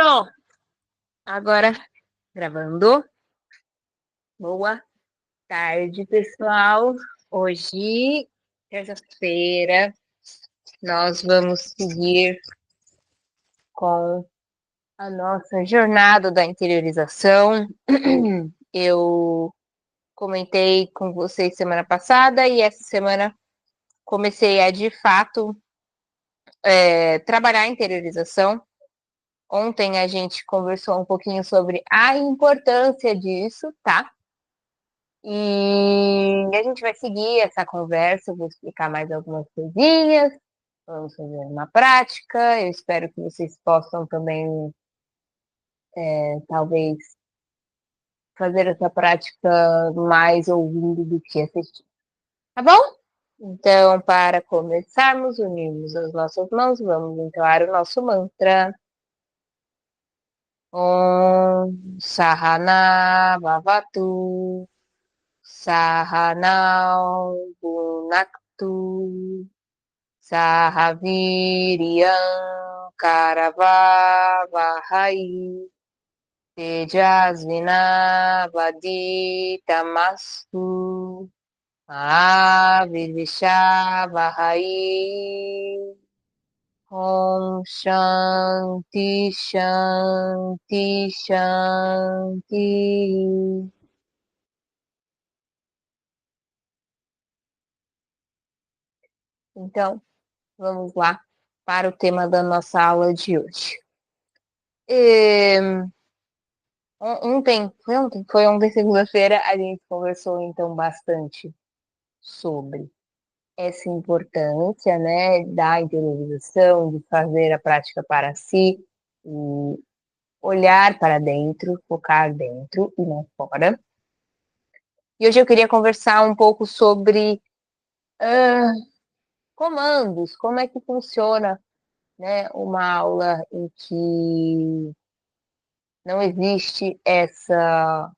Pronto. Agora, gravando. Boa tarde, pessoal. Hoje, terça-feira, nós vamos seguir com a nossa jornada da interiorização. Eu comentei com vocês semana passada e essa semana comecei a, de fato, trabalhar a interiorização. Ontem a gente conversou um pouquinho sobre a importância disso, tá? E a gente vai seguir essa conversa, eu vou explicar mais algumas coisinhas, vamos fazer uma prática. Eu espero que vocês possam também, talvez, fazer essa prática mais ouvindo do que assistindo. Tá bom? Então, para começarmos, unirmos as nossas mãos, vamos entoar o nosso mantra. Om Sahana Bhavatu Sahanau Bhunaktu Sahaviriyam Karavavahai Tejasvinavaditamastu Avivishavahai. Om Shanti Shanti Shanti. Então, vamos lá para o tema da nossa aula de hoje. Foi ontem, segunda-feira, a gente conversou então bastante sobre essa importância, né, da interiorização, de fazer a prática para si, e olhar para dentro, focar dentro e não fora. E hoje eu queria conversar um pouco sobre comandos, como é que funciona, né, uma aula em que não existe essa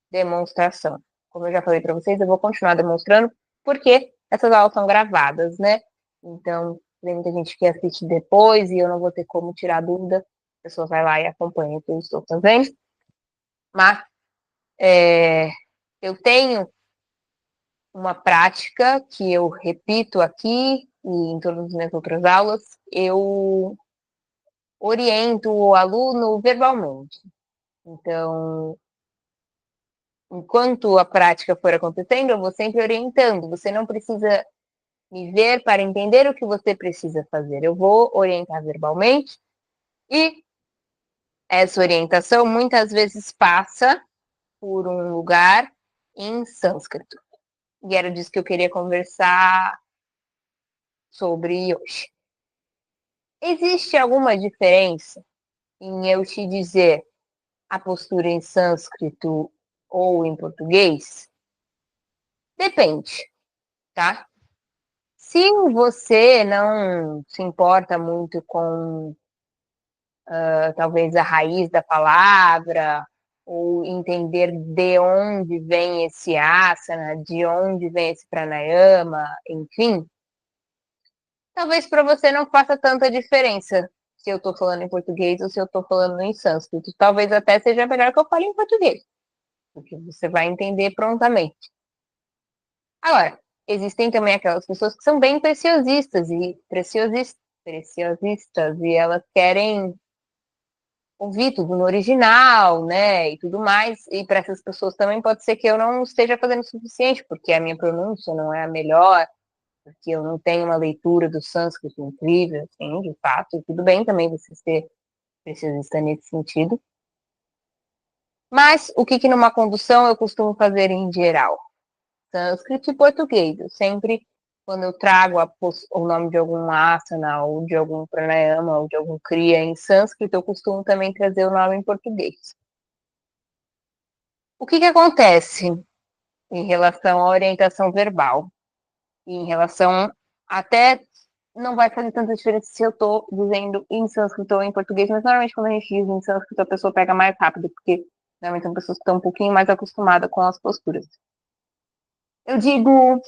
demonstração. Como eu já falei para vocês, eu vou continuar demonstrando porque essas aulas são gravadas, né? Então, tem muita gente que assiste depois e eu não vou ter como tirar dúvida. A pessoa vai lá e acompanha o que eu estou fazendo. Mas eu tenho uma prática que eu repito aqui e em todas as minhas outras aulas. Eu oriento o aluno verbalmente. Então, enquanto a prática for acontecendo, eu vou sempre orientando. Você não precisa me ver para entender o que você precisa fazer. Eu vou orientar verbalmente e essa orientação muitas vezes passa por um lugar em sânscrito. E era disso que eu queria conversar sobre hoje. Existe alguma diferença em eu te dizer a postura em sânscrito ou em português? Depende, tá? Se você não se importa muito com talvez a raiz da palavra, ou entender de onde vem esse asana, de onde vem esse pranayama, enfim, talvez para você não faça tanta diferença se eu estou falando em português ou se eu estou falando em sânscrito. Talvez até seja melhor que eu fale em português, porque você vai entender prontamente. Agora, existem também aquelas pessoas que são bem preciosistas e elas querem ouvir tudo no original, né, e tudo mais. E para essas pessoas também pode ser que eu não esteja fazendo o suficiente, porque a minha pronúncia não é a melhor, porque eu não tenho uma leitura do sânscrito incrível, assim, de fato. E tudo bem também você ser preciosista nesse sentido. Mas o que numa condução eu costumo fazer em geral? Sânscrito e português. Eu sempre, quando eu trago o nome de algum asana, ou de algum pranayama, ou de algum kriya em sânscrito, eu costumo também trazer o nome em português. O que acontece em relação à orientação verbal? E em relação, até não vai fazer tanta diferença se eu estou dizendo em sânscrito ou em português, mas normalmente quando a gente diz em sânscrito, a pessoa pega mais rápido, porque normalmente são pessoas que estão um pouquinho mais acostumadas com as posturas. Eu digo,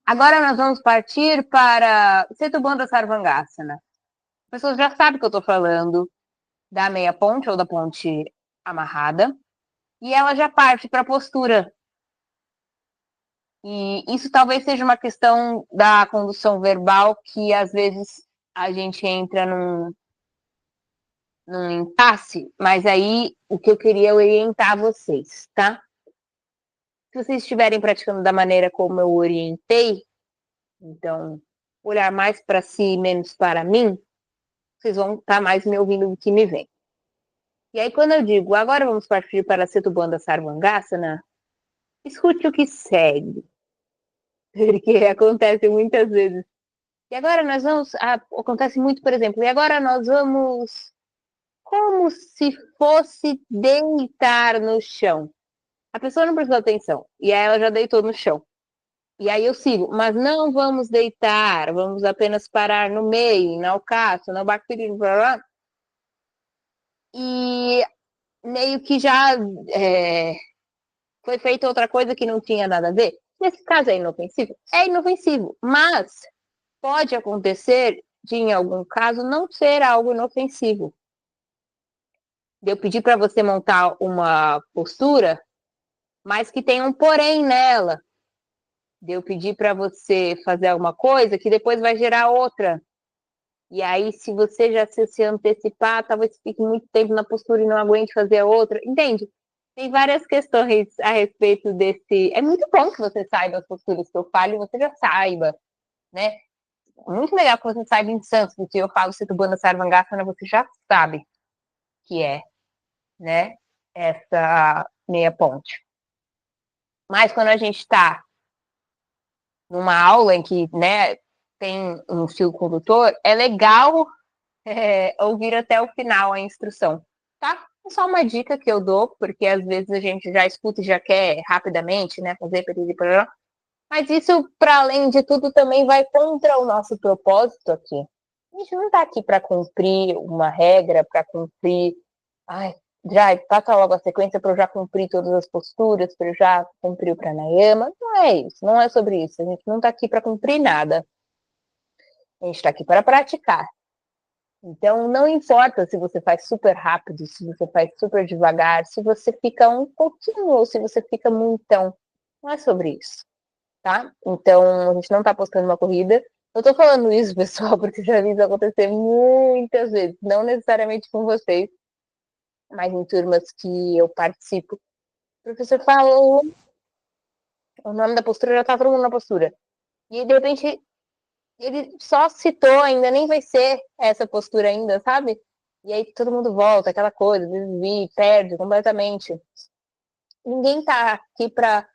agora nós vamos partir para Setubandha Sarvangasana. As pessoas já sabem o que eu estou falando, da meia ponte ou da ponte amarrada, e ela já parte para a postura. E isso talvez seja uma questão da condução verbal, que às vezes a gente entra num impasse, mas aí o que eu queria orientar vocês, tá? Se vocês estiverem praticando da maneira como eu orientei, então, olhar mais para si, menos para mim, vocês vão estar mais me ouvindo do que me vem. E aí, quando eu digo, agora vamos partir para a Setubandha Sarvangasana, escute o que segue, porque acontece muitas vezes. E agora nós vamos, acontece muito, por exemplo, e agora nós vamos, como se fosse deitar no chão. A pessoa não prestou atenção, e aí ela já deitou no chão. E aí eu sigo, mas não vamos deitar, vamos apenas parar no meio, na alcaça, na bactéria, blá, blá. E meio que já foi feita outra coisa que não tinha nada a ver. Nesse caso é inofensivo? É inofensivo, mas pode acontecer de, em algum caso, não ser algo inofensivo. Eu pedi para você montar uma postura, mas que tem um porém nela. Eu pedi para você fazer alguma coisa que depois vai gerar outra. E aí, se você já se antecipar, talvez fique muito tempo na postura e não aguente fazer a outra. Entende? Tem várias questões a respeito desse. É muito bom que você saiba as posturas que eu falo e você já saiba, né? Muito legal que você saiba em sânscrito. Se eu falo Setubandha Sarvangasana, você já sabe que é, né? Essa meia ponte. Mas quando a gente está numa aula em que, né, tem um fio condutor, é legal ouvir até o final a instrução, tá? É só uma dica que eu dou, porque às vezes a gente já escuta e já quer rapidamente, né, fazer, mas isso, para além de tudo, também vai contra o nosso propósito aqui. A gente não está aqui para cumprir uma regra, para cumprir. Ai, já passa logo a sequência para eu já cumprir todas as posturas, para eu já cumprir o pranayama. Não é isso, não é sobre isso. A gente não está aqui para cumprir nada. A gente está aqui para praticar. Então, não importa se você faz super rápido, se você faz super devagar, se você fica um pouquinho ou se você fica muitão. Não é sobre isso, tá? Então, a gente não tá postando uma corrida. Eu tô falando isso, pessoal, porque já vi isso acontecer muitas vezes. Não necessariamente com vocês, mas em turmas que eu participo. O professor falou o nome da postura, já tá todo mundo na postura. E, de repente, ele só citou ainda, nem vai ser essa postura ainda, sabe? E aí todo mundo volta, aquela coisa, desvia, perde completamente. Ninguém tá aqui para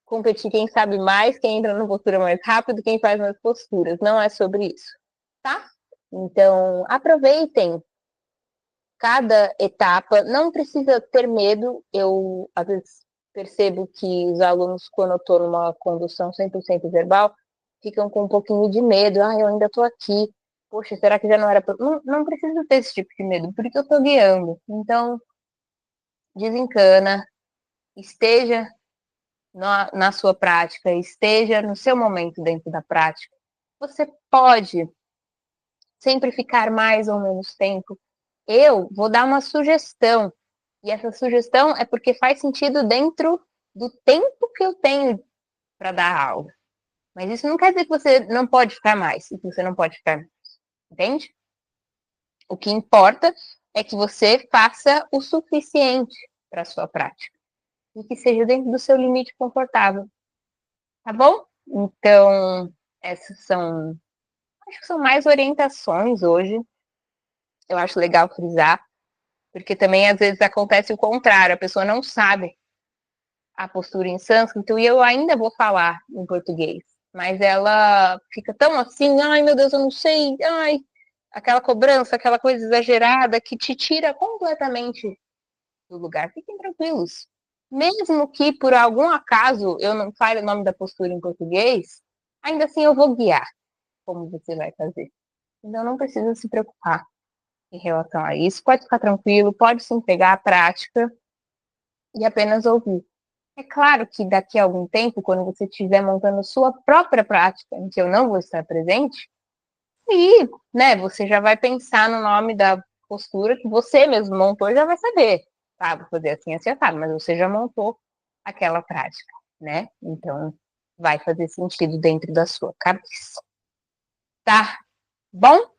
competir quem sabe mais, quem entra na postura mais rápido, quem faz mais posturas. Não é sobre isso, tá? Então, aproveitem cada etapa. Não precisa ter medo. Eu, às vezes, percebo que os alunos, quando eu estou numa condução 100% verbal, ficam com um pouquinho de medo. Ah, eu ainda estou aqui. Poxa, será que já não era... Não precisa ter esse tipo de medo, porque eu estou guiando. Então, desencana, esteja na sua prática, esteja no seu momento dentro da prática. Você pode sempre ficar mais ou menos tempo. Eu vou dar uma sugestão, e essa sugestão é porque faz sentido dentro do tempo que eu tenho para dar aula. Mas isso não quer dizer que você não pode ficar mais, que você não pode ficar mais, entende? O que importa é que você faça o suficiente para a sua prática e que seja dentro do seu limite confortável, tá bom? Então, essas são, acho que são mais orientações hoje. Eu acho legal frisar, porque também às vezes acontece o contrário, a pessoa não sabe a postura em sânscrito e eu ainda vou falar em português, mas ela fica tão assim, ai meu Deus, eu não sei, ai, aquela cobrança, aquela coisa exagerada que te tira completamente do lugar. Fiquem tranquilos. Mesmo que por algum acaso eu não fale o nome da postura em português, ainda assim eu vou guiar como você vai fazer. Então não precisa se preocupar em relação a isso. Pode ficar tranquilo, pode sim pegar a prática e apenas ouvir. É claro que daqui a algum tempo, quando você estiver montando sua própria prática, em que eu não vou estar presente, e, né, você já vai pensar no nome da postura que você mesmo montou já vai saber, tá? Vou fazer assim acertado, mas você já montou aquela prática, né? Então vai fazer sentido dentro da sua cabeça. Tá bom?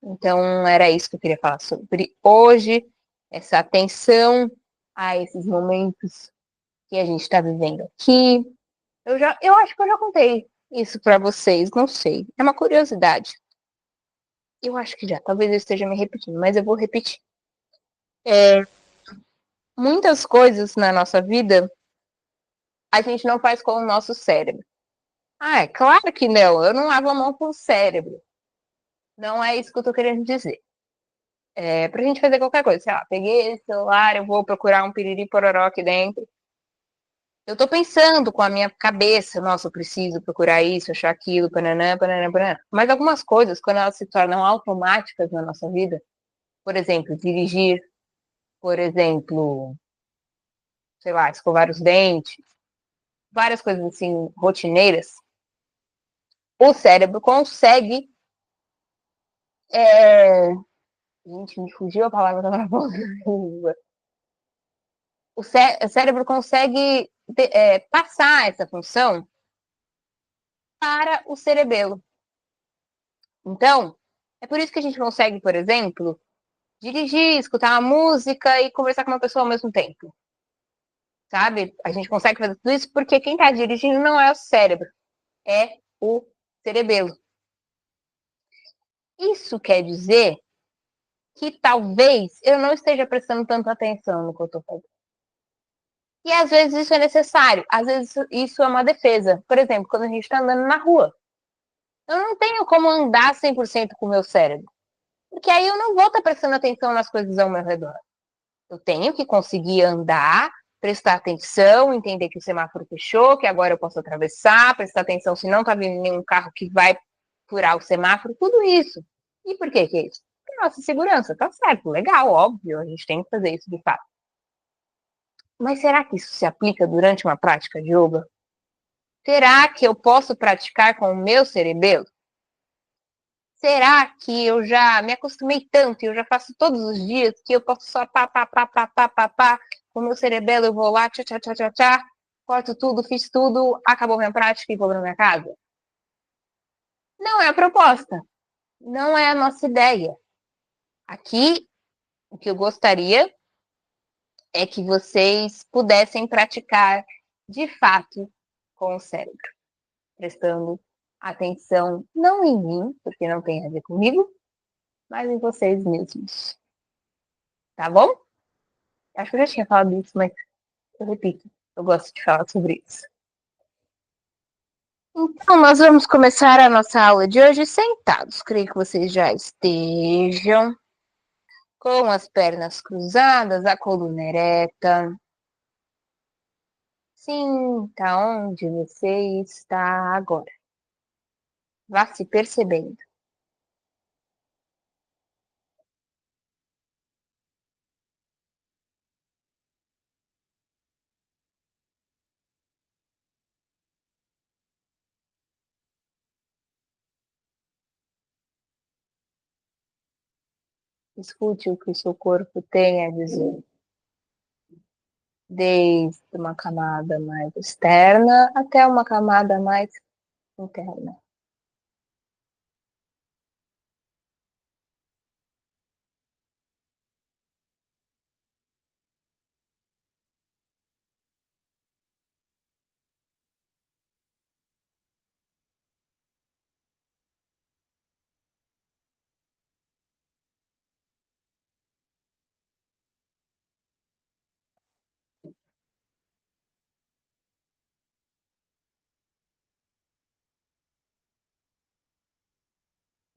Então era isso que eu queria falar sobre hoje, essa atenção a esses momentos que a gente está vivendo aqui. Eu acho que eu já contei isso para vocês, não sei. É uma curiosidade. Eu acho que já, talvez eu esteja me repetindo, mas eu vou repetir. É, muitas coisas na nossa vida a gente não faz com o nosso cérebro. Ah, é claro que não, eu não lavo a mão com o cérebro. Não é isso que eu tô querendo dizer. É pra gente fazer qualquer coisa, sei lá, peguei esse celular, eu vou procurar um piriri pororó aqui dentro. Eu tô pensando com a minha cabeça, nossa, eu preciso procurar isso, achar aquilo, pananã, pananã, pananã. Mas algumas coisas, quando elas se tornam automáticas na nossa vida, por exemplo, dirigir, por exemplo, sei lá, escovar os dentes, várias coisas assim, rotineiras, o cérebro consegue. É... Gente, me fugiu a palavra da boca. O cérebro consegue passar essa função para o cerebelo. Então, é por isso que a gente consegue, por exemplo, dirigir, escutar uma música e conversar com uma pessoa ao mesmo tempo. Sabe? A gente consegue fazer tudo isso porque quem está dirigindo não é o cérebro, é o cerebelo. Isso quer dizer que talvez eu não esteja prestando tanta atenção no que eu estou fazendo. E às vezes isso é necessário, às vezes isso é uma defesa. Por exemplo, quando a gente está andando na rua, eu não tenho como andar 100% com o meu cérebro, porque aí eu não vou estar prestando atenção nas coisas ao meu redor. Eu tenho que conseguir andar, prestar atenção, entender que o semáforo fechou, que agora eu posso atravessar, prestar atenção se não está vindo nenhum carro que vai furar o semáforo, tudo isso. E por que é isso? Porque nossa segurança, tá certo, legal, óbvio, a gente tem que fazer isso de fato. Mas será que isso se aplica durante uma prática de yoga? Será que eu posso praticar com o meu cerebelo? Será que eu já me acostumei tanto e eu já faço todos os dias que eu posso só pá, com o meu cerebelo eu vou lá, tchá, tchá, tchá, tchá, tchá, corto tudo, fiz tudo, acabou minha prática e vou para minha casa? Não é a proposta, não é a nossa ideia. Aqui, o que eu gostaria é que vocês pudessem praticar de fato com o cérebro, prestando atenção não em mim, porque não tem a ver comigo, mas em vocês mesmos. Tá bom? Acho que eu já tinha falado isso, mas eu repito. Eu gosto de falar sobre isso. Então, nós vamos começar a nossa aula de hoje sentados. Creio que vocês já estejam com as pernas cruzadas, a coluna ereta. Sinta onde você está agora. Vá se percebendo. Escute o que o seu corpo tem a dizer. Desde uma camada mais externa até uma camada mais interna.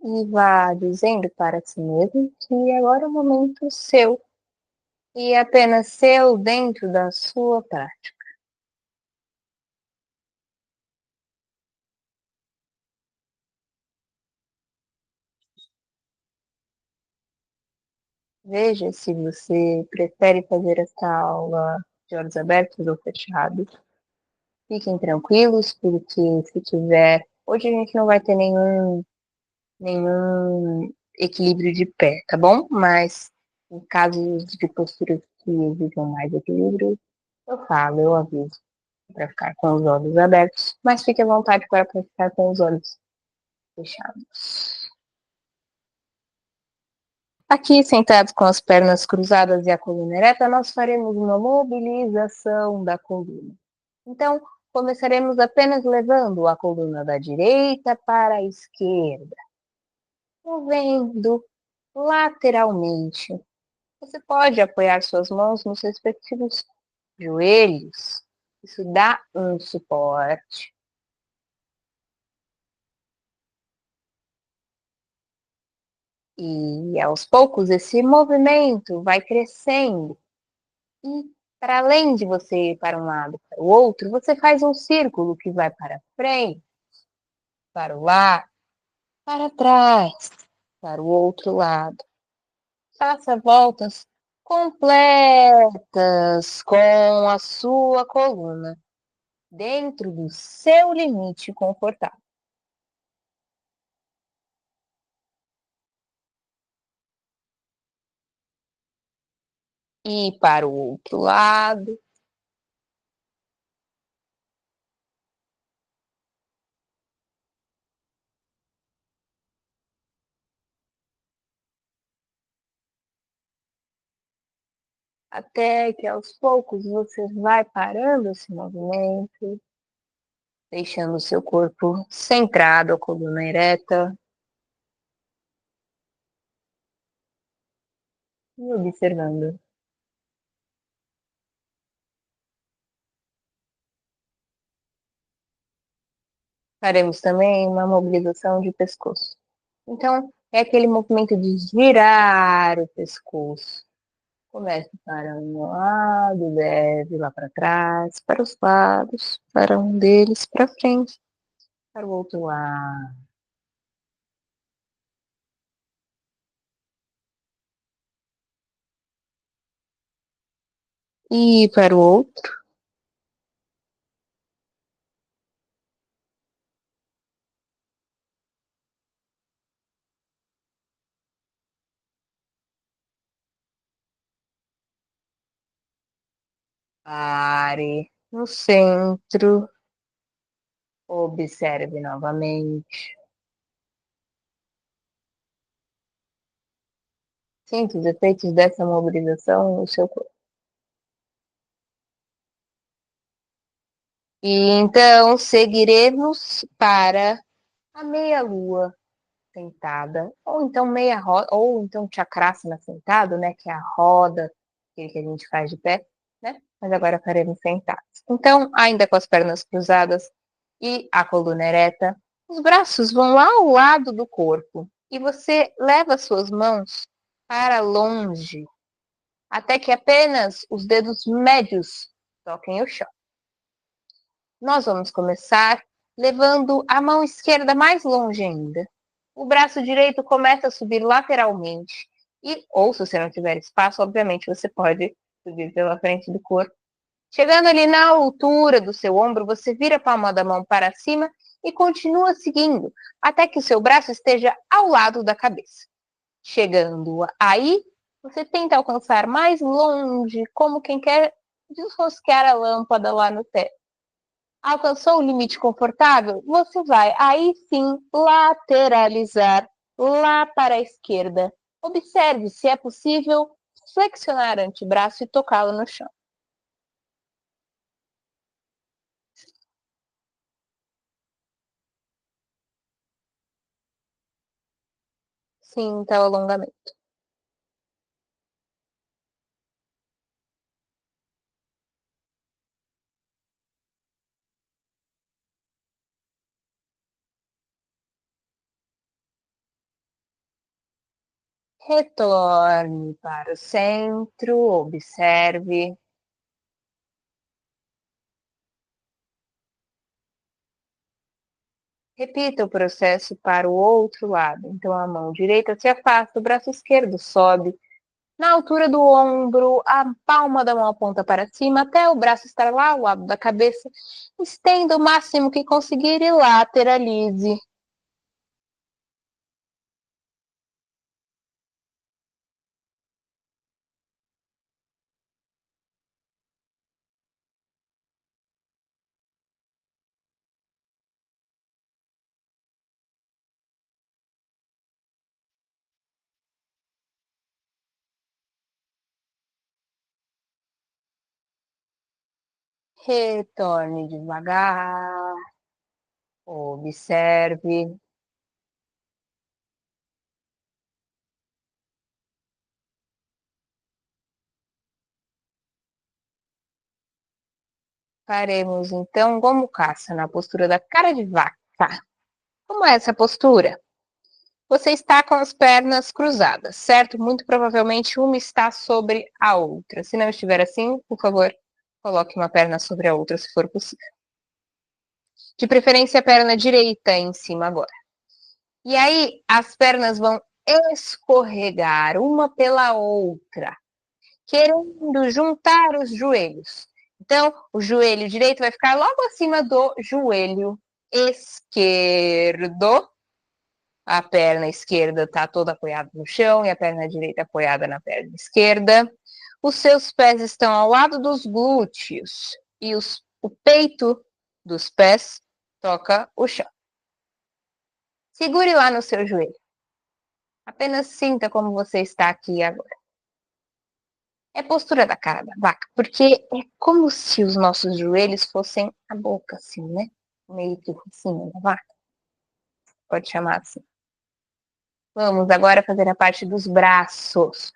E vá dizendo para si mesmo que agora é o momento seu e apenas seu dentro da sua prática. Veja se você prefere fazer essa aula de olhos abertos ou fechados. Fiquem tranquilos, porque se tiver. Hoje a gente não vai ter nenhum equilíbrio de pé, tá bom? Mas em casos de posturas que exigam mais equilíbrio, eu aviso para ficar com os olhos abertos, mas fique à vontade para ficar com os olhos fechados. Aqui, sentados com as pernas cruzadas e a coluna ereta, nós faremos uma mobilização da coluna. Então, começaremos apenas levando a coluna da direita para a esquerda, movendo lateralmente. Você pode apoiar suas mãos nos respectivos joelhos. Isso dá um suporte. E aos poucos esse movimento vai crescendo. E para além de você ir para um lado para o outro, você faz um círculo que vai para frente, para o lado, para trás, para o outro lado. Faça voltas completas com a sua coluna dentro do seu limite confortável. E para o outro lado. Até que aos poucos você vai parando esse movimento, deixando o seu corpo centrado, a coluna ereta, e observando. Faremos também uma mobilização de pescoço. Então, é aquele movimento de girar o pescoço. Comece para um lado, desce lá para trás, para os lados, para um deles, para frente, para o outro lado. E para o outro. Pare no centro. Observe novamente. Sinta os efeitos dessa mobilização no seu corpo. E então seguiremos para a meia-lua sentada, ou então meia roda, ou então chakrasana sentado, né, que é a roda, aquele que a gente faz de pé, né? Mas agora faremos sentados. Então, ainda com as pernas cruzadas e a coluna ereta, os braços vão lá ao lado do corpo e você leva as suas mãos para longe, até que apenas os dedos médios toquem o chão. Nós vamos começar levando a mão esquerda mais longe ainda. O braço direito começa a subir lateralmente. E, ou se você não tiver espaço, obviamente você pode subir pela frente do corpo. Chegando ali na altura do seu ombro, você vira a palma da mão para cima e continua seguindo, até que o seu braço esteja ao lado da cabeça. Chegando aí, você tenta alcançar mais longe, como quem quer desrosquear a lâmpada lá no teto. Alcançou o limite confortável? Você vai aí sim lateralizar lá para a esquerda. Observe se é possível flexionar o antebraço e tocá-lo no chão. Sinta o alongamento. Retorne para o centro, observe. Repita o processo para o outro lado. Então, a mão direita se afasta, o braço esquerdo sobe. Na altura do ombro, a palma da mão aponta para cima até o braço estar lá ao lado da cabeça. Estenda o máximo que conseguir e lateralize. Retorne devagar. Observe. Faremos então como caça na postura da cara de vaca. Como é essa postura? Você está com as pernas cruzadas, certo? Muito provavelmente uma está sobre a outra. Se não estiver assim, por favor, coloque uma perna sobre a outra, se for possível. De preferência, a perna direita em cima agora. E aí, as pernas vão escorregar uma pela outra, querendo juntar os joelhos. Então, o joelho direito vai ficar logo acima do joelho esquerdo. A perna esquerda está toda apoiada no chão e a perna direita apoiada na perna esquerda. Os seus pés estão ao lado dos glúteos e o peito dos pés toca o chão. Segure lá no seu joelho. Apenas sinta como você está aqui agora. É a postura da cara da vaca, porque é como se os nossos joelhos fossem a boca, assim, né? Meio que por cima da vaca. Pode chamar assim. Vamos agora fazer a parte dos braços.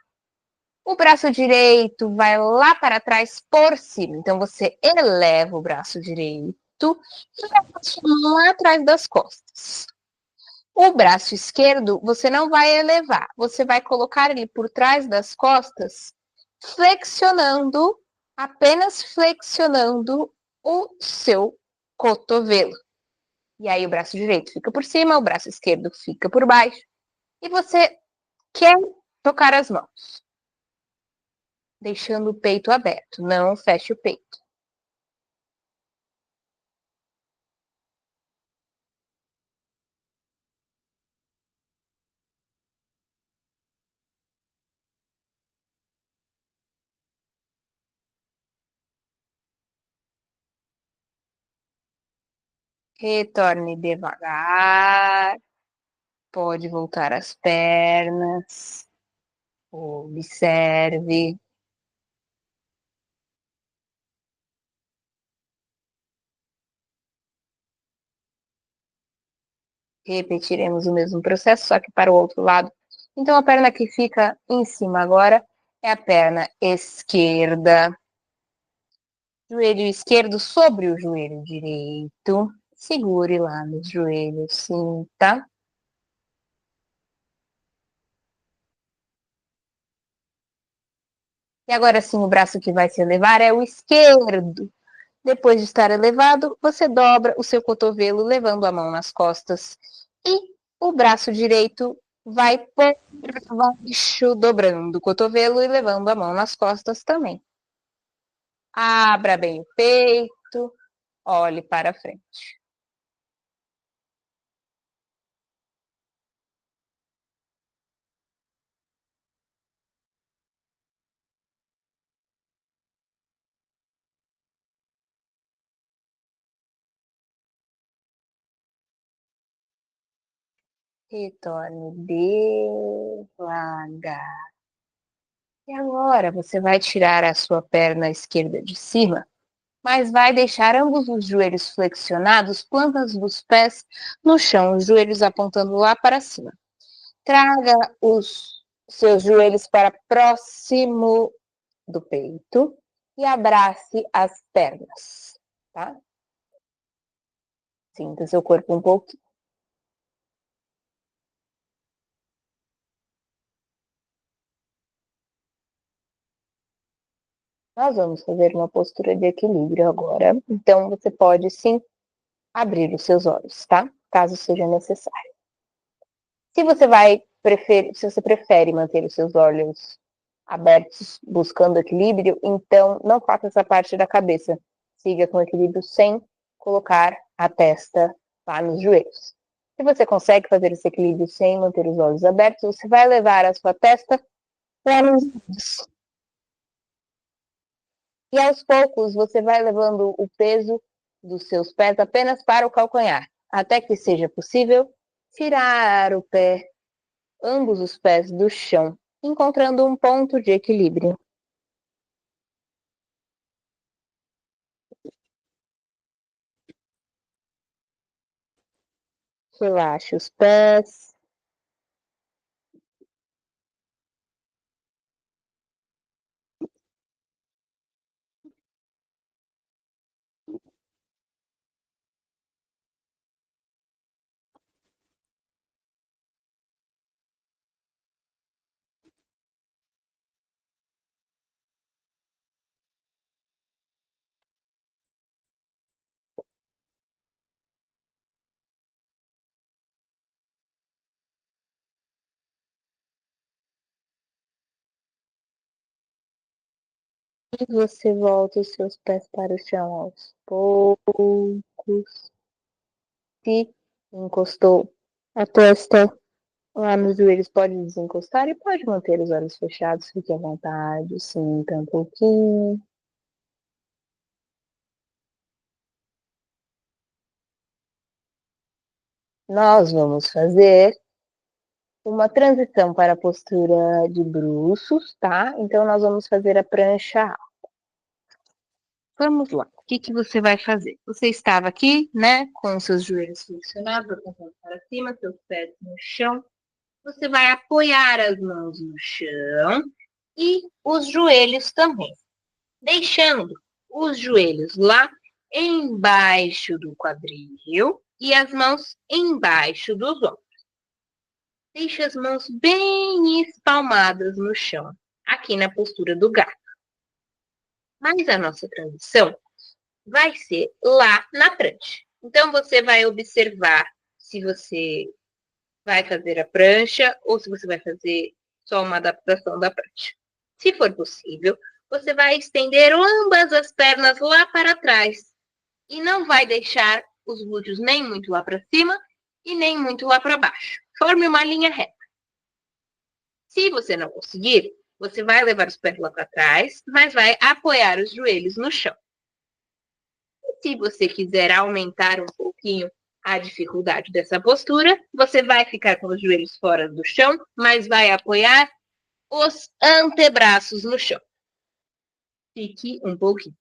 O braço direito vai lá para trás por cima. Então, você eleva o braço direito e vai lá atrás das costas. O braço esquerdo, você não vai elevar. Você vai colocar ele por trás das costas, flexionando, apenas flexionando o seu cotovelo. E aí, o braço direito fica por cima, o braço esquerdo fica por baixo. E você quer tocar as mãos, deixando o peito aberto, não feche o peito. Retorne devagar. Pode voltar as pernas. Observe. Repetiremos o mesmo processo, só que para o outro lado. Então, a perna que fica em cima agora é a perna esquerda. Joelho esquerdo sobre o joelho direito. Segure lá no joelho, sinta. E agora sim, o braço que vai se elevar é o esquerdo. Depois de estar elevado, você dobra o seu cotovelo, levando a mão nas costas. E o braço direito vai por baixo, dobrando o cotovelo e levando a mão nas costas também. Abra bem o peito, olhe para frente. Retorne devagar. E agora você vai tirar a sua perna esquerda de cima, mas vai deixar ambos os joelhos flexionados, plantas dos pés no chão, os joelhos apontando lá para cima. Traga os seus joelhos para próximo do peito e abrace as pernas, tá? Sinta seu corpo um pouco. Nós vamos fazer uma postura de equilíbrio agora. Então, você pode sim abrir os seus olhos, tá? Caso seja necessário. Se você prefere manter os seus olhos abertos, buscando equilíbrio, então não faça essa parte da cabeça. Siga com equilíbrio sem colocar a testa lá nos joelhos. Se você consegue fazer esse equilíbrio sem manter os olhos abertos, você vai levar a sua testa para nos joelhos. E aos poucos você vai levando o peso dos seus pés apenas para o calcanhar, até que seja possível tirar o pé, ambos os pés do chão, encontrando um ponto de equilíbrio. Relaxe os pés. E você volta os seus pés para o chão aos poucos. Se encostou a testa lá nos joelhos, pode desencostar e pode manter os olhos fechados. Fique à vontade, sinta um pouquinho. Nós vamos fazer uma transição para a postura de bruços, tá? Então, nós vamos fazer a prancha. Vamos lá. O que que você vai fazer? Você estava aqui, né, com os seus joelhos flexionados, apontando para cima, seus pés no chão. Você vai apoiar as mãos no chão e os joelhos também, deixando os joelhos lá embaixo do quadril e as mãos embaixo dos ombros. Deixe as mãos bem espalmadas no chão, aqui na postura do gato. Mas a nossa transição vai ser lá na prancha. Então, você vai observar se você vai fazer a prancha ou se você vai fazer só uma adaptação da prancha. Se for possível, você vai estender ambas as pernas lá para trás e não vai deixar os glúteos nem muito lá para cima e nem muito lá para baixo. Forme uma linha reta. Se você não conseguir, você vai levar os pés lá para trás, mas vai apoiar os joelhos no chão. E se você quiser aumentar um pouquinho a dificuldade dessa postura, você vai ficar com os joelhos fora do chão, mas vai apoiar os antebraços no chão. Fique um pouquinho.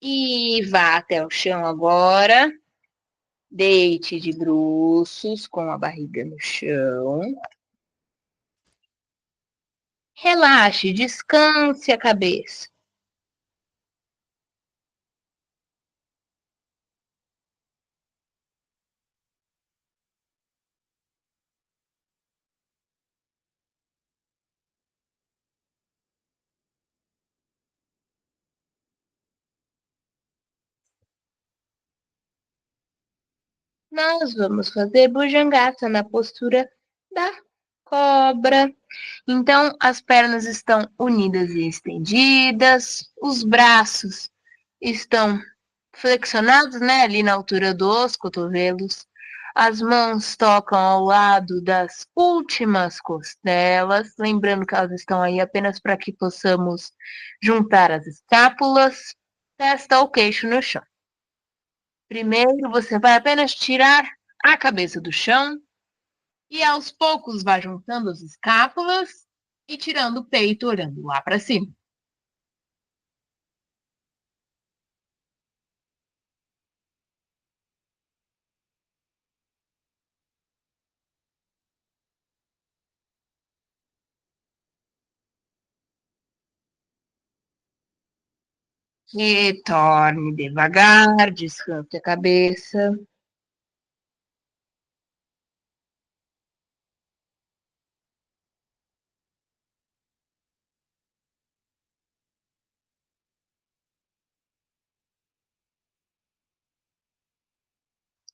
E vá até o chão agora. Deite de bruços com a barriga no chão. Relaxe, descanse a cabeça. Nós vamos fazer bujangata na postura da cobra. Então, as pernas estão unidas e estendidas, os braços estão flexionados, né, ali na altura dos cotovelos. As mãos tocam ao lado das últimas costelas, lembrando que elas estão aí apenas para que possamos juntar as escápulas, testa ou queixo no chão. Primeiro, você vai apenas tirar a cabeça do chão e aos poucos vai juntando as escápulas e tirando o peito, olhando lá para cima. Retorne devagar, descanse a cabeça.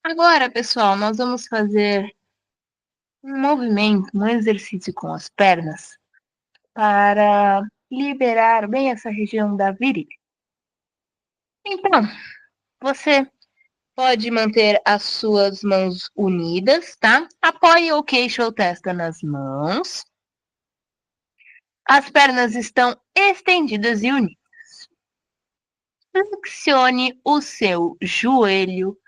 Agora, pessoal, nós vamos fazer um movimento, um exercício com as pernas para liberar bem essa região da virilha. Então, você pode manter as suas mãos unidas, tá? Apoie o queixo ou testa nas mãos. As pernas estão estendidas e unidas. Flexione o seu joelho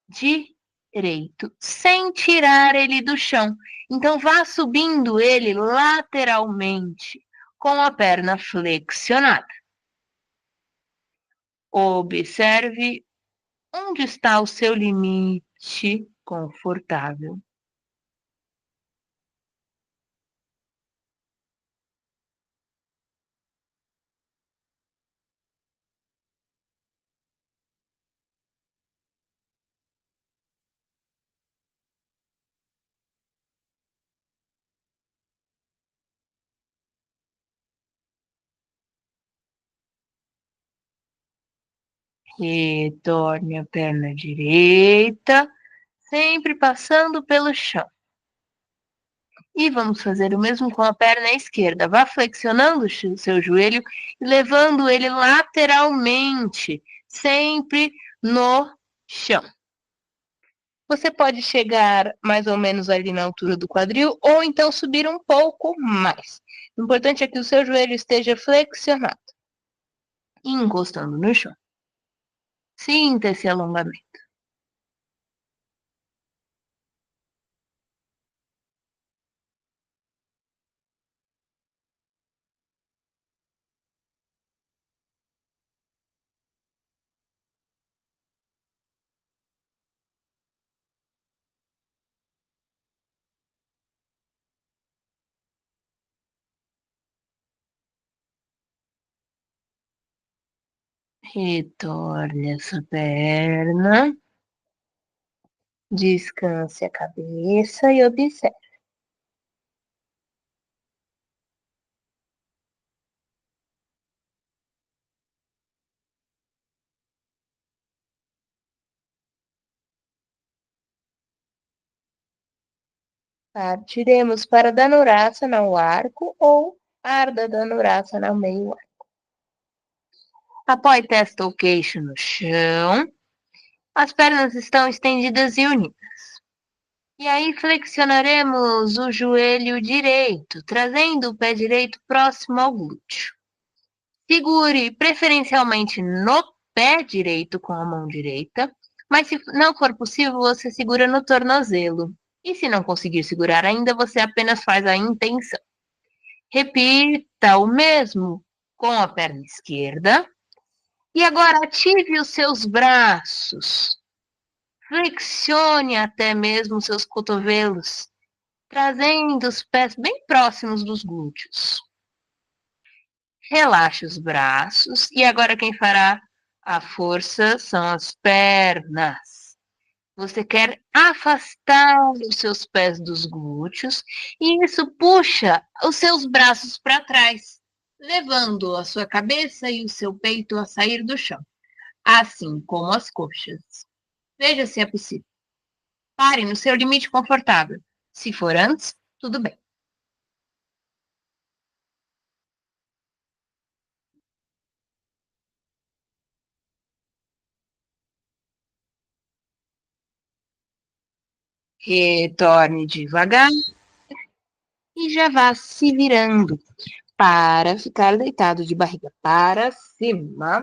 direito. direito, sem tirar ele do chão. Então, vá subindo ele lateralmente, com a perna flexionada. Observe onde está o seu limite confortável. Retorne a perna direita, sempre passando pelo chão. E vamos fazer o mesmo com a perna esquerda. Vá flexionando o seu joelho e levando ele lateralmente, sempre no chão. Você pode chegar mais ou menos ali na altura do quadril ou então subir um pouco mais. O importante é que o seu joelho esteja flexionado e encostando no chão. Sinta esse alongamento. Retorne essa perna. Descanse a cabeça e observe. Partiremos para Dhanurasana ao arco ou Ardha Dhanurasana ao meio arco. Apoie testa ou queixo no chão. As pernas estão estendidas e unidas. E aí flexionaremos o joelho direito, trazendo o pé direito próximo ao glúteo. Segure preferencialmente no pé direito com a mão direita, mas se não for possível, você segura no tornozelo. E se não conseguir segurar ainda, você apenas faz a intenção. Repita o mesmo com a perna esquerda. E agora ative os seus braços. Flexione até mesmo os seus cotovelos, trazendo os pés bem próximos dos glúteos. Relaxe os braços e agora quem fará a força são as pernas. Você quer afastar os seus pés dos glúteos e isso puxa os seus braços para trás, levando a sua cabeça e o seu peito a sair do chão, assim como as coxas. Veja se é possível. Pare no seu limite confortável. Se for antes, tudo bem. Retorne devagar e já vá se virando para ficar deitado de barriga para cima.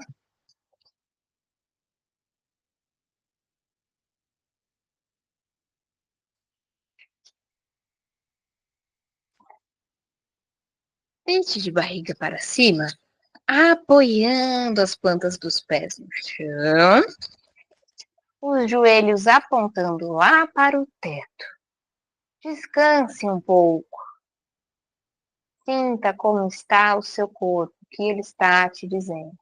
Deite de barriga para cima, apoiando as plantas dos pés no chão, os joelhos apontando lá para o teto. Descanse um pouco. Sinta como está o seu corpo, o que ele está te dizendo.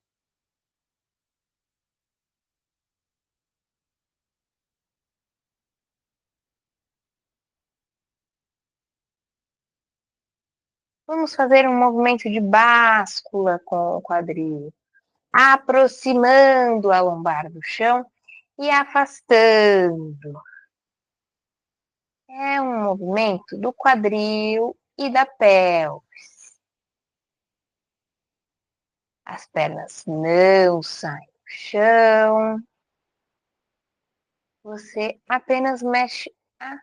Vamos fazer um movimento de báscula com o quadril, aproximando a lombar do chão e afastando. É um movimento do quadril e da pelvis. As pernas não saem do chão. Você apenas mexe a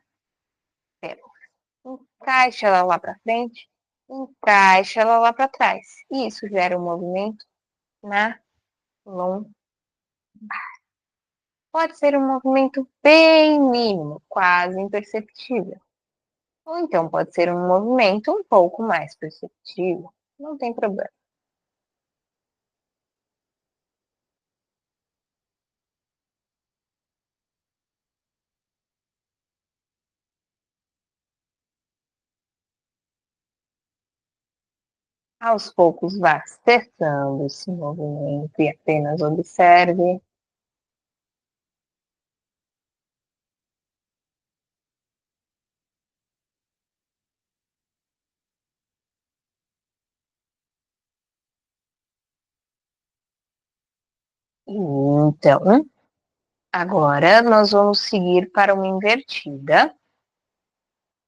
pelvis. Encaixa ela lá para frente, encaixa ela lá para trás. E isso gera um movimento na lombar. Pode ser um movimento bem mínimo, quase imperceptível. Ou então pode ser um movimento um pouco mais perceptível. Não tem problema. Aos poucos vá cessando esse movimento e apenas observe. Então, agora nós vamos seguir para uma invertida.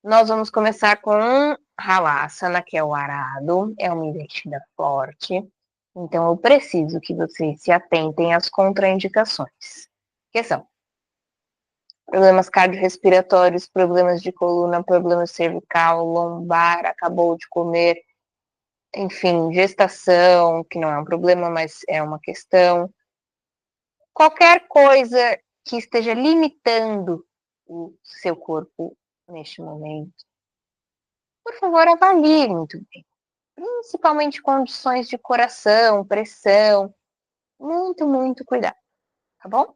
Nós vamos começar com um Halasana, que é o arado, é uma invertida forte. Então, eu preciso que vocês se atentem às contraindicações, que são problemas cardiorrespiratórios, problemas de coluna, problemas cervical, lombar, acabou de comer, enfim, gestação, que não é um problema, mas é uma questão. Qualquer coisa que esteja limitando o seu corpo neste momento, por favor, avalie muito bem. Principalmente condições de coração, pressão. Muito, muito cuidado, tá bom?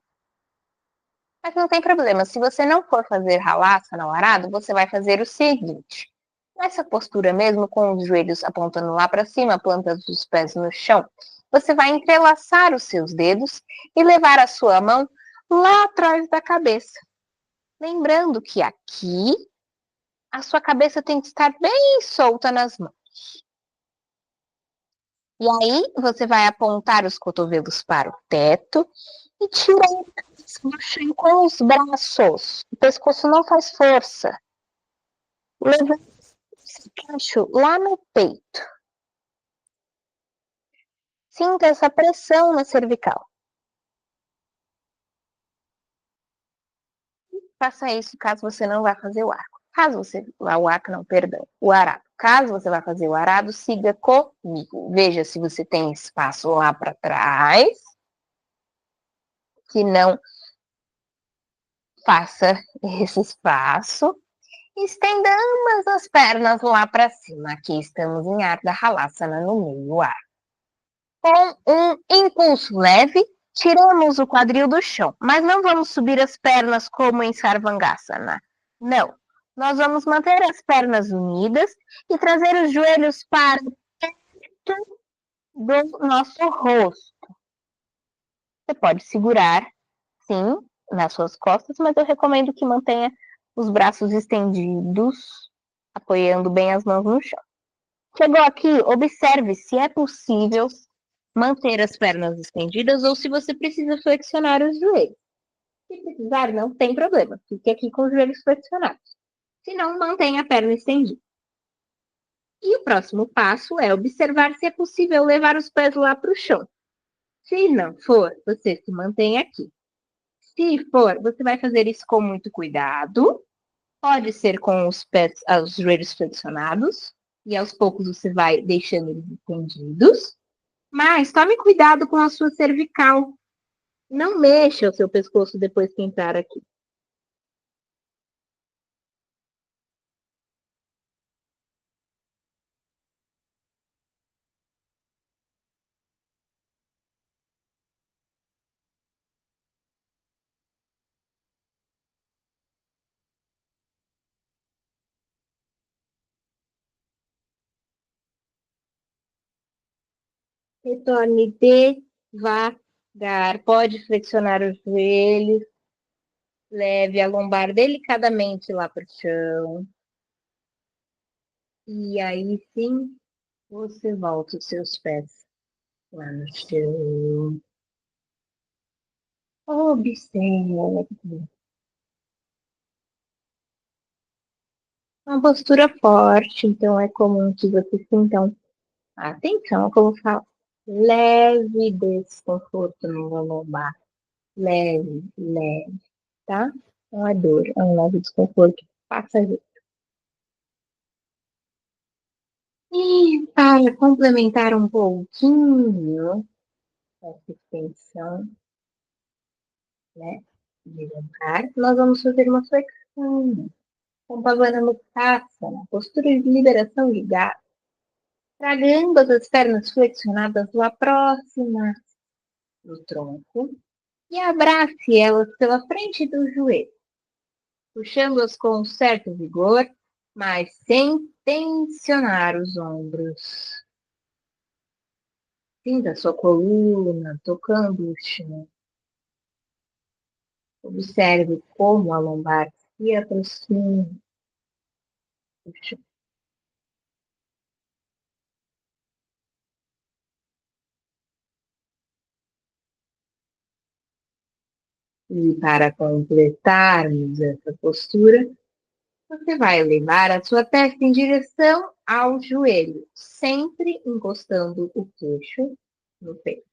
Mas não tem problema. Se você não for fazer ralaça no arado, você vai fazer o seguinte. Nessa postura mesmo, com os joelhos apontando lá para cima, plantas dos pés no chão, você vai entrelaçar os seus dedos e levar a sua mão lá atrás da cabeça. Lembrando que aqui a sua cabeça tem que estar bem solta nas mãos. E aí você vai apontar os cotovelos para o teto e tirar do chão com os braços. O pescoço não faz força. Levanta esse queixo lá no peito. Sinta essa pressão na cervical. Faça isso caso você não vá fazer o arco. Caso você. O arco não, perdão. O arado. Caso você vá fazer o arado, siga comigo. Veja se você tem espaço lá para trás. Se não, faça esse espaço. Estenda ambas as pernas lá para cima. Aqui estamos em Ardha Halasana, no meio ar. Com um impulso leve, tiramos o quadril do chão, mas não vamos subir as pernas como em Sarvangasana. Não. Nós vamos manter as pernas unidas e trazer os joelhos para perto do nosso rosto. Você pode segurar, sim, nas suas costas, mas eu recomendo que mantenha os braços estendidos, apoiando bem as mãos no chão. Chegou aqui, observe se é possível manter as pernas estendidas ou se você precisa flexionar os joelhos. Se precisar, não tem problema. Fique aqui com os joelhos flexionados. Se não, mantenha a perna estendida. E o próximo passo é observar se é possível levar os pés lá para o chão. Se não for, você se mantém aqui. Se for, você vai fazer isso com muito cuidado. Pode ser com os pés, os joelhos flexionados. E aos poucos você vai deixando eles estendidos. Mas tome cuidado com a sua cervical. Não mexa o seu pescoço depois que entrar aqui. Retorne devagar. Pode flexionar os joelhos. Leve a lombar delicadamente lá para o chão. E aí sim, você volta os seus pés lá no chão. Observe. Uma postura forte, então é comum que você sintam atenção, como fala, leve desconforto no lombar. Leve, leve, tá? Não é dor, é um leve desconforto passageiro. E para complementar um pouquinho essa extensão, né? Levantar, nós vamos fazer uma flexão, compabanando taça, na postura de liberação de gás, tragando as pernas flexionadas lá próxima do tronco e abrace elas pela frente do joelho, puxando-as com um certo vigor, mas sem tensionar os ombros. Sinta a sua coluna tocando o chão. Observe como a lombar se aproxima do chão. E para completarmos essa postura, você vai levar a sua testa em direção ao joelho, sempre encostando o queixo no peito.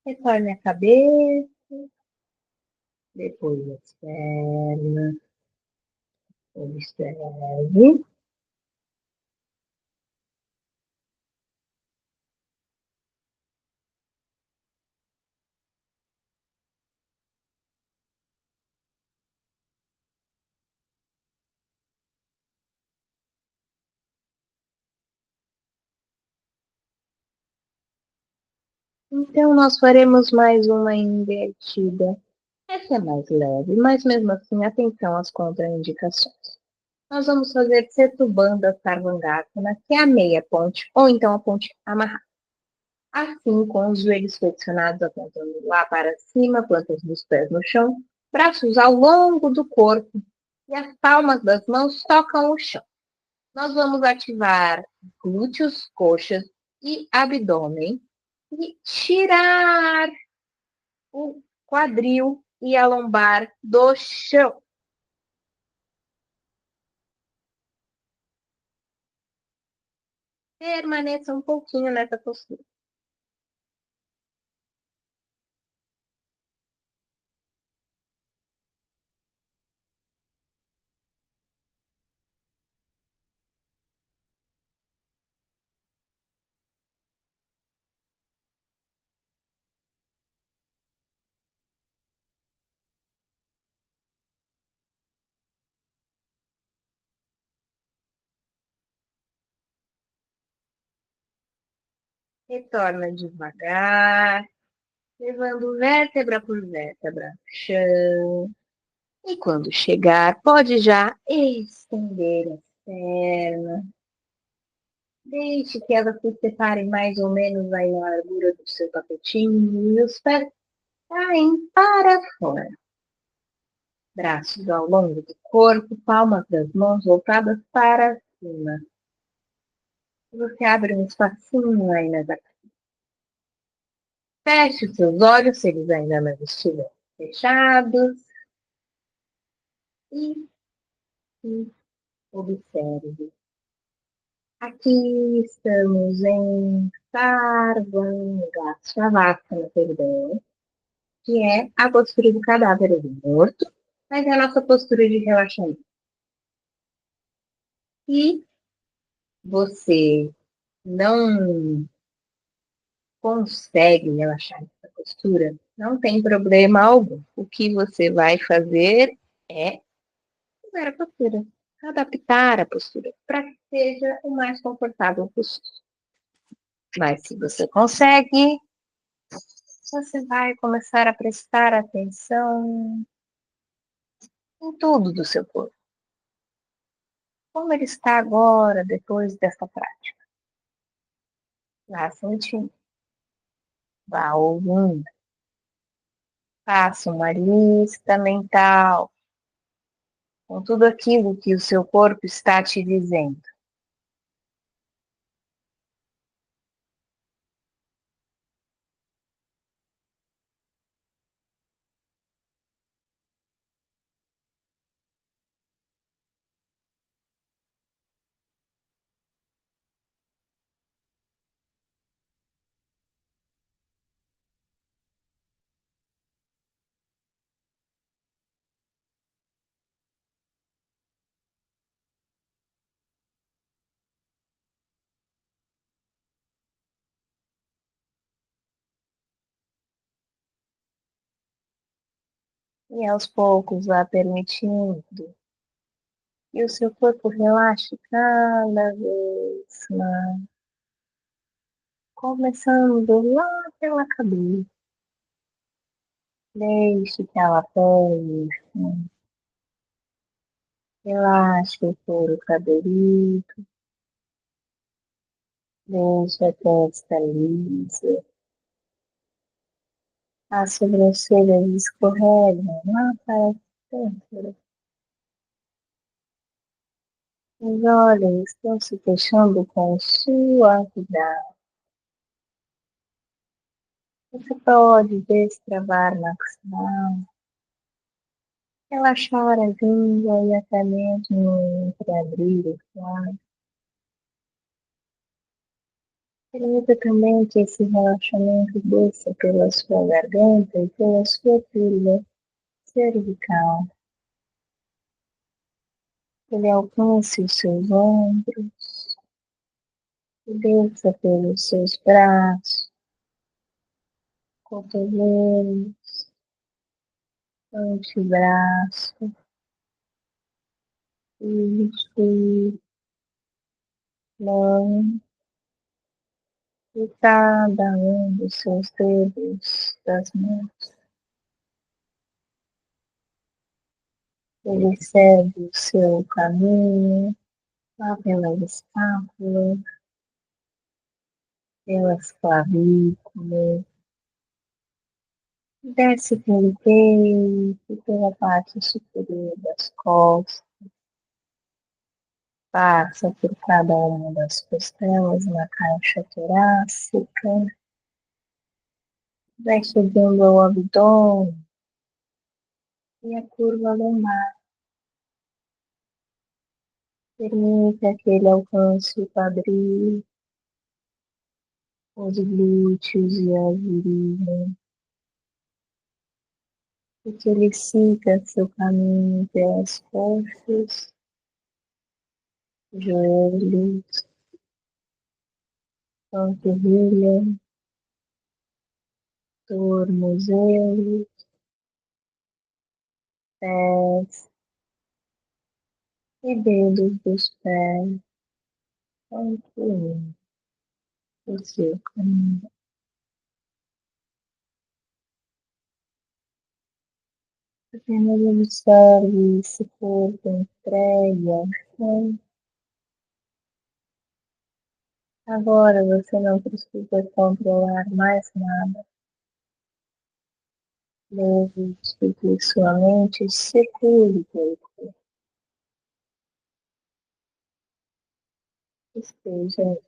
Retorne a cabeça, depois as pernas, observe. Então, nós faremos mais uma invertida. Essa é mais leve, mas mesmo assim, atenção às contraindicações. Nós vamos fazer Setubandha Sarvangasana, que é a meia ponte, ou então a ponte amarrada. Assim, com os joelhos flexionados apontando lá para cima, plantas dos pés no chão, braços ao longo do corpo e as palmas das mãos tocam o chão. Nós vamos ativar glúteos, coxas e abdômen e tirar o quadril e a lombar do chão. Permaneça um pouquinho nessa postura. Retorna devagar, levando vértebra por vértebra no chão. E quando chegar, pode já estender as pernas. Deixe que elas se separem mais ou menos aí na largura do seu tapetinho e os pés caem para fora. Braços ao longo do corpo, palmas das mãos voltadas para cima. Você abre um espacinho aí na cabeça. Feche os seus olhos, se eles ainda não estiverem fechados. E, e observe. Aqui estamos em Sarvangasana, perdão, que é a postura do cadáver do morto, mas é a nossa postura de relaxamento. E você não consegue relaxar essa postura, não tem problema algum. O que você vai fazer é mudar a postura, adaptar a postura para que seja o mais confortável possível. Mas se você consegue, você vai começar a prestar atenção em tudo do seu corpo. Como ele está agora, depois dessa prática. Vá sentindo, vá ouvindo. Faça uma lista mental com tudo aquilo que o seu corpo está te dizendo. E aos poucos vá permitindo que o seu corpo relaxe cada vez mais, começando lá pela cabeça. Deixe que ela pegue, relaxe o couro cabeludo, deixe a testa lisa, as sobrancelhas escorregam lá para a têmpora. Os olhos estão se fechando com suavidade. Você pode destravar na maxilar, relaxar a língua e até mesmo entreabrir os lábios. Permita também que esse relaxamento desça pela sua garganta e pela sua pílula cervical. Ele alcance os seus ombros e desça pelos seus braços, cotovelos, antebraço, isso, mão e cada um dos seus dedos das mãos. Ele segue o seu caminho lá pela escápula, pelas clavículas, desce pelo peito, pela parte superior das costas, passa por cada uma das costelas na caixa torácica, vai chegando ao abdômen e a curva lombar. Permita que ele alcance o quadril, os glúteos e a virilha, e que ele siga seu caminho pelas coxas, joelhos, panturrilha, tornozelo, pés e dedos dos pés, concluindo o seu caminho. Apenas observe esse corpo entregue ao chão. Agora você não precisa controlar mais nada. Deixe que sua mente se cure pelo corpo. Esteja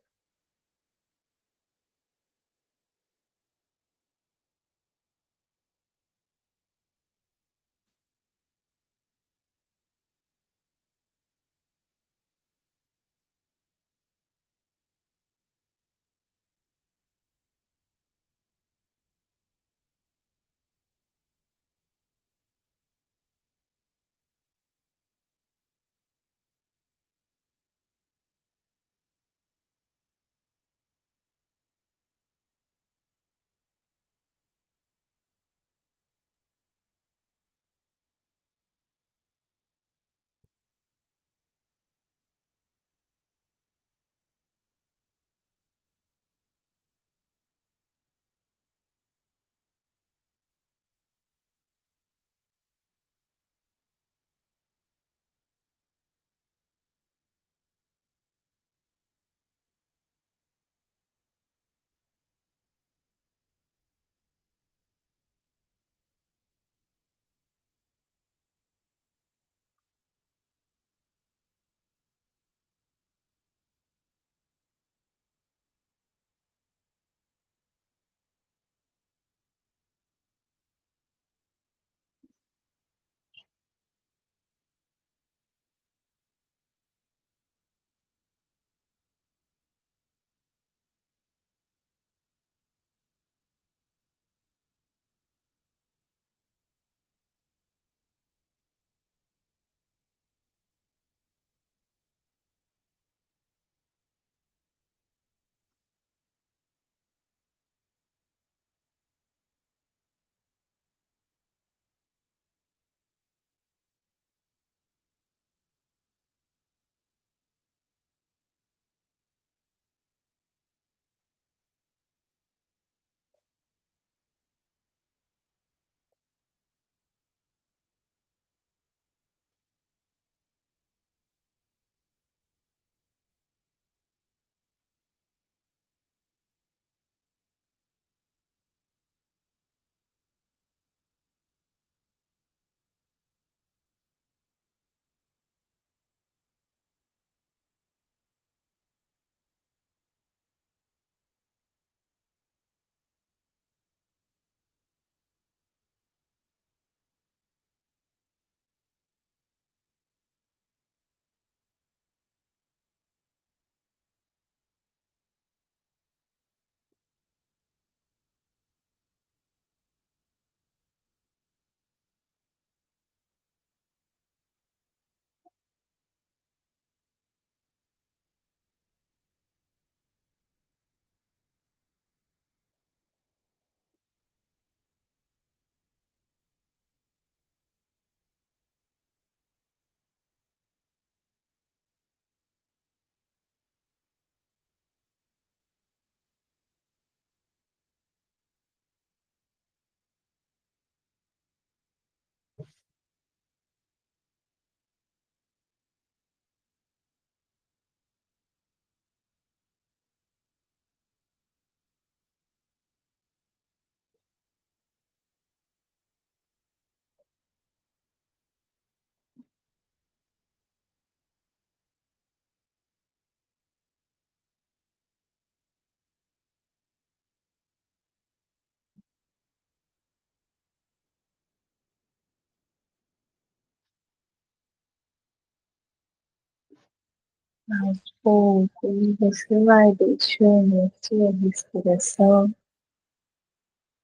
Aos poucos, você vai deixando a sua respiração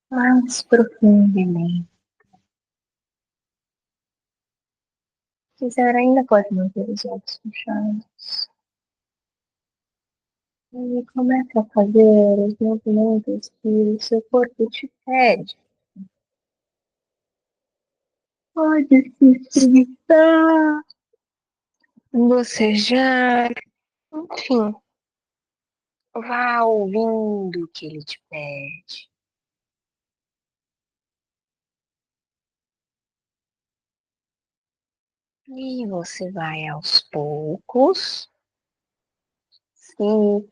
mais profundamente. Se quiser, ainda pode manter os olhos fechados. E começa a fazer os movimentos que o seu corpo te pede. Pode se espreguiçar, bocejar, enfim, vá ouvindo o que ele te pede. E você vai aos poucos se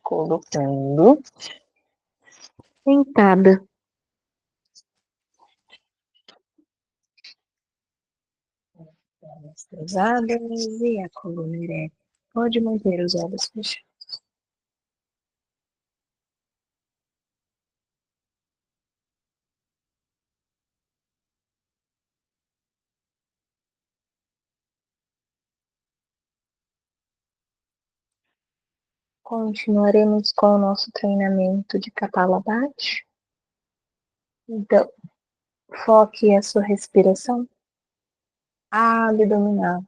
colocando sentada. Pernas cruzadas e a coluna ereta. Pode manter os olhos fechados. Continuaremos com o nosso treinamento de Kapalabhati. Então, foque a sua respiração abdominal.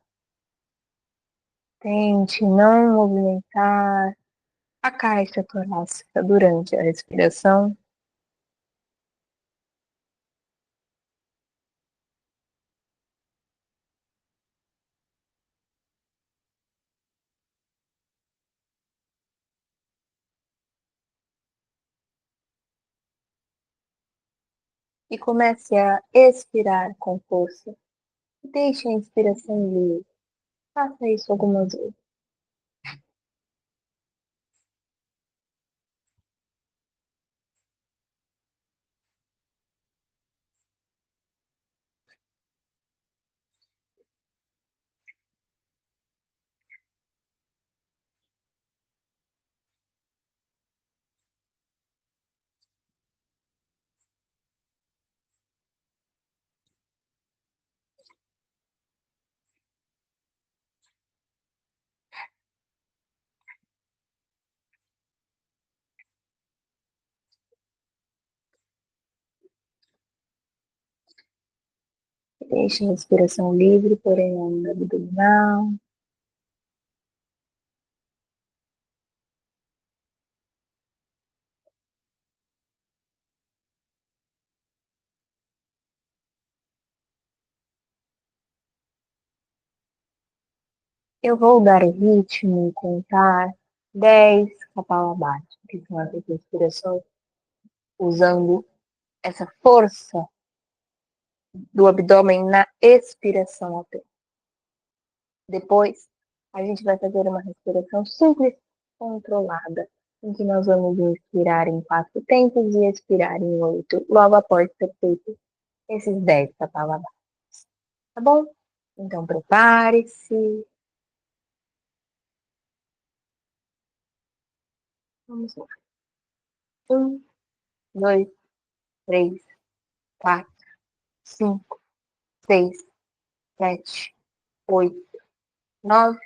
Tente não movimentar a caixa torácica durante a respiração. E comece a expirar com força. Deixe a inspiração livre. Faça isso algumas vezes. Deixe a respiração livre, porém ainda abdominal. Eu vou dar o ritmo e contar 10 Kapalabhati, que são as respirações, usando essa força do abdômen na expiração apenas. Depois, a gente vai fazer uma respiração simples, controlada, em que nós vamos inspirar em 4 tempos e expirar em 8, logo após ter feito esses 10 Kapalabhati. Tá bom? Então, prepare-se. Vamos lá. 1, 2, 3, 4, 5, 6, 7, 8, 9,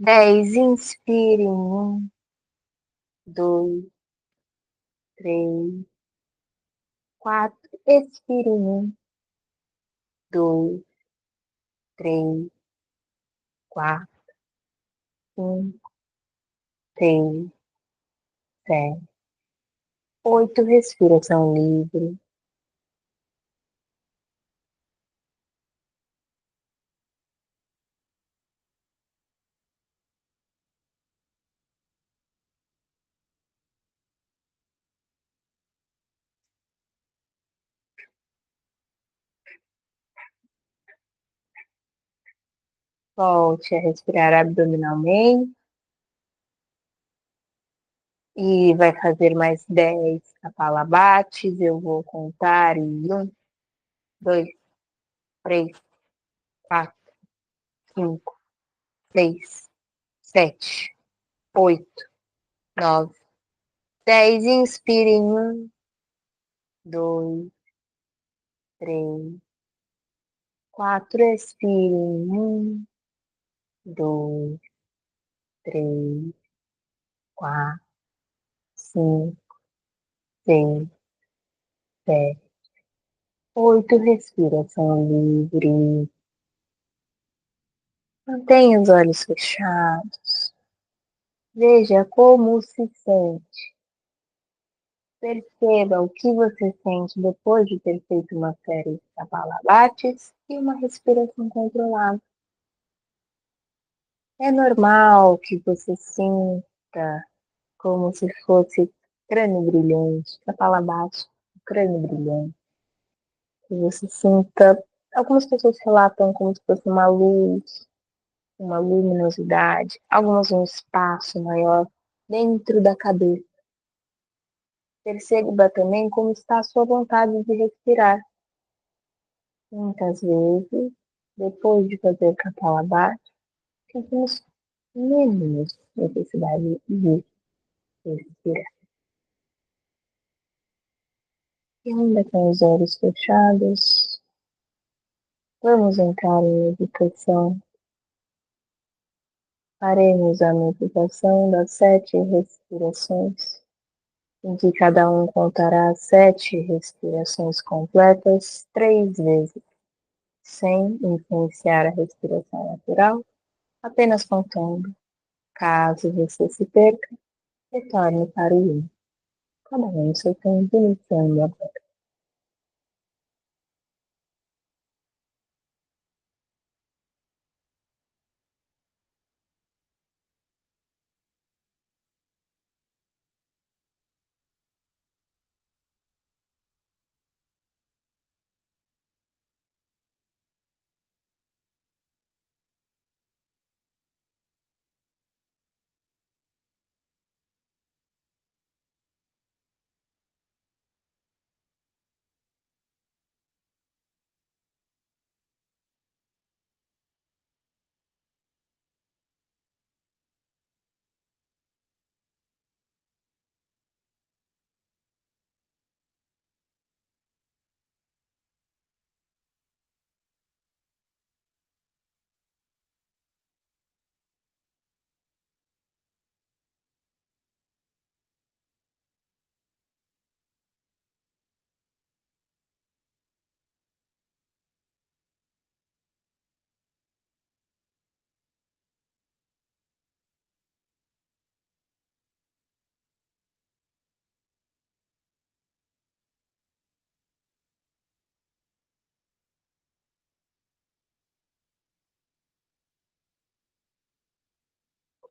10. Inspire em 1, 2, 3, 4. Expire em 1, 2, 3, 4, 5, 6, 7, 8. Respiração livre. Volte a respirar abdominalmente. E vai fazer mais 10 Kapalabhatis. Eu vou contar em 1, 2, 3, 4, 5, 6, 7, 8, 9, 10. Inspire em 1, 2, 3, 4. Expire em 1, 2, 3, 4, 5, 6, 7, 8. Respiração livre. Mantenha os olhos fechados. Veja como se sente. Perceba o que você sente depois de ter feito uma série de kapalabates e uma respiração controlada. É normal que você sinta como se fosse crânio brilhante, kapalabhati, crânio brilhante. Que você sinta, algumas pessoas relatam como se fosse uma luminosidade, algumas um espaço maior dentro da cabeça. Perceba também como está a sua vontade de respirar. Muitas vezes, depois de fazer kapalabhati, sentimos menos necessidade de respirar. E ainda com os olhos fechados, vamos entrar em meditação. Faremos a meditação das 7 respirações, em que cada um contará 7 respirações completas 3 vezes, sem influenciar a respiração natural, apenas contando. Caso você se perca, retorne para o 1. Cada um no seu tempo, iniciando agora.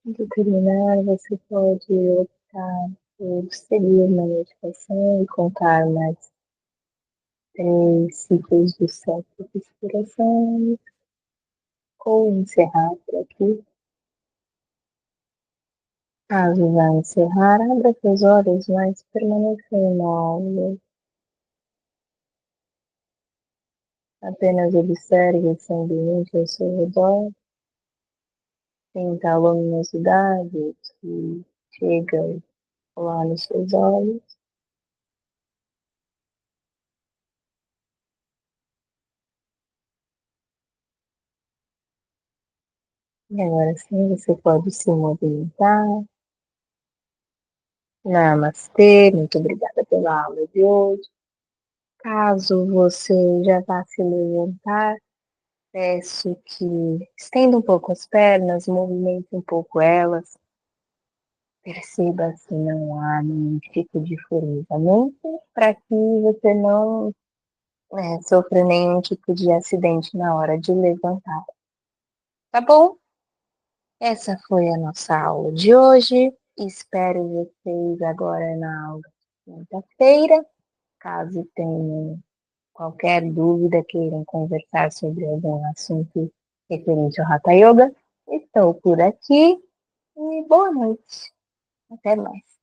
Quando terminar, você pode optar por seguir na meditação e contar mais 3 ciclos de 7 respirações, ou encerrar por aqui. Caso vá encerrar, abra seus olhos, mas permaneça imóvel. Apenas observe esse ambiente ao seu redor. Sinta a luminosidade que chega lá nos seus olhos. E agora sim você pode se movimentar. Namastê, muito obrigada pela aula de hoje. Caso você já vá se levantar, peço que estenda um pouco as pernas, movimente um pouco elas. Perceba se não há nenhum tipo de formigamento, para que você não sofra nenhum tipo de acidente na hora de levantar. Tá bom? Essa foi a nossa aula de hoje. Espero vocês agora na aula de quinta-feira. Caso tenham qualquer dúvida, queiram conversar sobre algum assunto referente ao Hatha Yoga, estou por aqui e boa noite. Até mais.